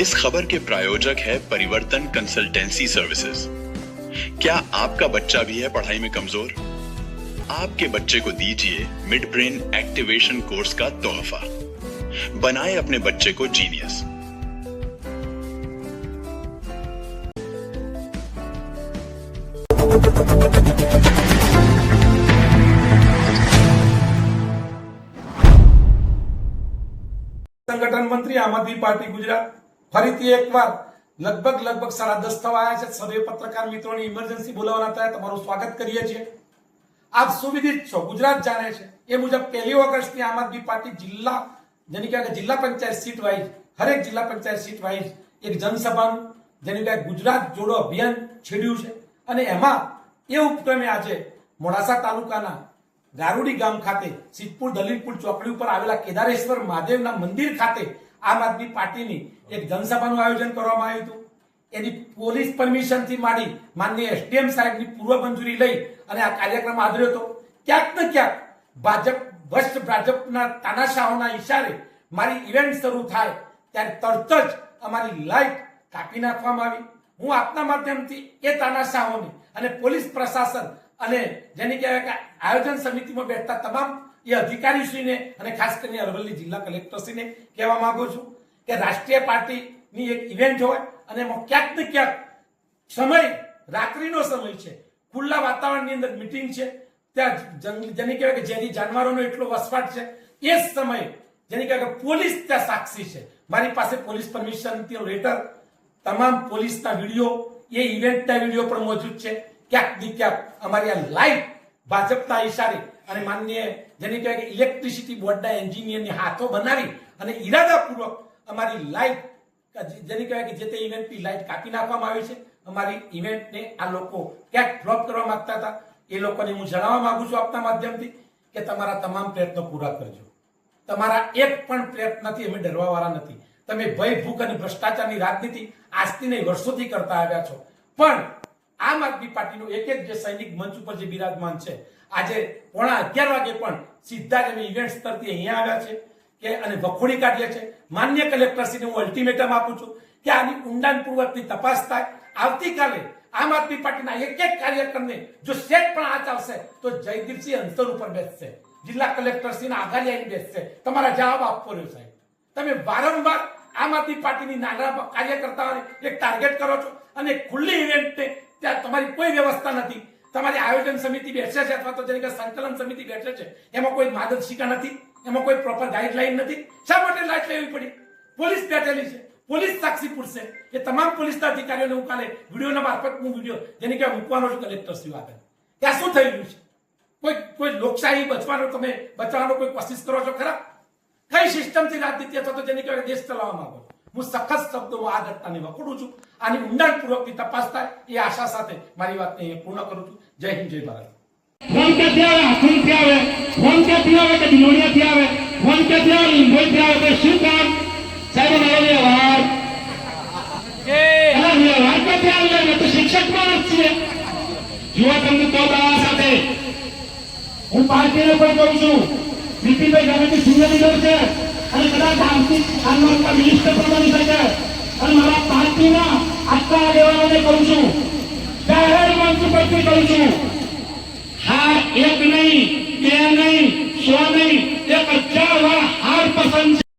इस खबर के प्रायोजक है परिवर्तन कंसल्टेंसी सर्विसेज। क्या आपका बच्चा भी है पढ़ाई में कमजोर? आपके बच्चे को दीजिए मिड ब्रेन एक्टिवेशन कोर्स का तोहफा। बनाए अपने बच्चे को जीनियस। संगठन मंत्री आम आदमी पार्टी गुजरात फरीથી એકવાર લગભગ 10:30 થવા આવ્યા છે। સર્વે પત્રકાર મિત્રોની ઇમરજન્સી બોલાવવાના હતા, તમારું સ્વાગત કરીએ છીએ। આપ સુવિદિત છો, ગુજરાત જાણે છે એ મુજબ 1 ઓગસ્ટથી આમ આદમી પાર્ટી જિલ્લા જેની કે જિલ્લા પંચાયત સીટ વાઇઝ હરેક જિલ્લા પંચાયત સીટ વાઇઝ એક જનસભાનું જેની કે ગુજરાત જોડો અભિયાન છેડ્યું છે અને એમાં એ ઉપક્રમે આજે મોડાસા તાલુકાના ગારુડી ગામ ખાતે સિદ્ધપુર દલીલપુર ચોકડી ઉપર આવેલા કેદારેશ્વર મહાદેવના મંદિર ખાતે આમ આદમી પાર્ટીની એક જનસભાનું આયોજન કરવામાં આવ્યું હતું। એની પોલીસ પરમિશન થી માંડી માનનીય એસડીએમ સાહેબની પૂર્વ મંજૂરી લઈ અને આ કાર્યક્રમ આદર્યો હતો। ક્યાંક ને ક્યાંક ભાજપના તાનાશાહોના ઈશારે મારી ઇવેન્ટ શરૂ થાય ત્યારે તરત જ અમારી લાઈટ કાપી નાખવામાં આવી। હું આપના માધ્યમથી એ તાનાશાહોને અને પોલીસ પ્રશાસન અને જેની કહેવાય કે આયોજન સમિતિમાં બેઠતા તમામ એ અધિકારીશ્રીને અને ખાસ કરીને અરવલ્લી જિલ્લા કલેક્ટરશ્રીને કહેવા માંગુ છું કે રાષ્ટ્રીય પાર્ટીની એક ઇવેન્ટ હોય અને એમાં ક્યાંક ને ક્યાંક સમય રાત્રિનો સમય છે, ખુલ્લા વાતાવરણની અંદર મીટિંગ છે, ત્યાં જેની કહેવાય કે ઝેરી જાનવરોનો એટલો વસવાટ છે, એ જ સમયે જેની કહેવાય કે પોલીસ ત્યાં સાક્ષી છે। મારી પાસે પોલીસ પરમિશનનો લેટર, તમામ પોલીસના વિડીયો, એ ઇવેન્ટના વિડીયો પણ મોજૂદ છે। ક્યાંક ને ક્યાંક અમારી આ લાઈટ ભાજપના ઈશારે અને માનનીય જેની કહેવાય કે ઇલેક્ટ્રિસિટી બોર્ડના એન્જિનિયરની હાથો બનાવી અને ઈરાદાપૂર્વક અમારી લાઈટ જેની કહેવાય કે જે તે ઇવેન્ટની લાઈટ કાપી નાખવામાં આવી છે। અમારી ઇવેન્ટને આ લોકો ક્યાંક ફ્લોપ કરવા માંગતા હતા, એ લોકોને હું જણાવવા માંગુ છું આપના માધ્યમથી કે તમારા તમામ પ્રયત્નો પૂરા કરજો। તમારા એક પણ પ્રયત્નથી અમે ડરવાવાળા નથી। તમે ભય, ભૂખ અને ભ્રષ્ટાચારની રાજનીતિ આજથી નહીં વર્ષોથી કરતા આવ્યા છો, પણ આમ આદમી પાર્ટીનો એક જે સૈનિક મંચ ઉપર જે બિરાજમાન છે, આજે 11:15 વાગે પણ સીધા જ અમે ઇવેન્ટ સ્તરથી અહીંયા આવ્યા છે કે અને વખોડી કાઢીએ છે। માન્ય કલેક્ટરશ્રીને હું અલ્ટિમેટમ આપું છું કે આની ઊંડાણપૂર્વકની તપાસ થાય। આવતીકાલે આમ આદમી પાર્ટીના એક કાર્યકરને જો સેટ પણ આંચ આવશે તો જયદીપસિંહ અંતર ઉપર બેસશે, જિલ્લા કલેક્ટરશ્રીના આઘાડી આવીને બેસશે। તમારા જવાબ આપવો રહ્યો સાહેબ। તમે વારંવાર આમ આદમી પાર્ટીની નાના કાર્યકર્તાઓને એક ટાર્ગેટ કરો છો અને ખુલ્લી ઇવેન્ટને ત્યાં તમારી કોઈ વ્યવસ્થા નથી। તમારી આયોજન સમિતિ બેસે છે અથવા તો જેની કે સંકલન સમિતિ બેસે છે, એમાં કોઈ માર્ગદર્શિકા નથી, એમાં કોઈ પ્રોપર ગાઈડલાઈન નથી। શા માટે લાઈટ લેવી પડી? પોલીસ બેઠેલી છે, પોલીસ સાક્ષી પૂરશે। એ તમામ પોલીસના અધિકારીઓને હું કાલે વિડીયોના મારફત હું વિડીયો જેની કે મૂકવાનો છું કલેક્ટરશ્રી આગળ। ત્યાં શું થઈ રહ્યું છે? કોઈ લોકશાહી બચવાનો કોઈ કોશિશ કરો છો ખરા? કઈ સિસ્ટમથી રાજનીતિ અથવા તો જેની કહેવાય દેશ ચલાવવા માંગો? હું સખત શબ્દોમાં આ ઘટનાને વખોડું છું। આની ઊંડાણપૂર્વકની તપાસ થાય એ આશા સાથે મારી વાતને અહીંયા પૂર્ણ કરું છું। જય હિન્દ, જય ભારત। ફોન ક્યાંથી આવે? હાથુરથી આવે? ફોન ક્યાંથી આવે? કે દિલોડિયાથી આવે? ફોન ક્યાંથી આવે? લીંબોઈથી આવે? તો શું કામ? સાહેબ મારો વ્યવહાર વ્યવહાર ક્યાંથી આવે? અમે તો શિક્ષક માણસ છીએ। જુઓ તમને તો દાવા સાથે હું પાર્ટીને પણ કહું છું, બીપીભાઈ ગામેથી સિનિયર લીડર છે અને કદાચ આમના મિનિસ્ટર પણ બની શકે અને મારા પાર્ટીના આટલા આગેવાનોને કહું છું, જાહેર મંચ પરથી કહું છું, હા એક નહીં, બે નહીં, 100 નહીં, 1000 વાર હાર પસંદ છે।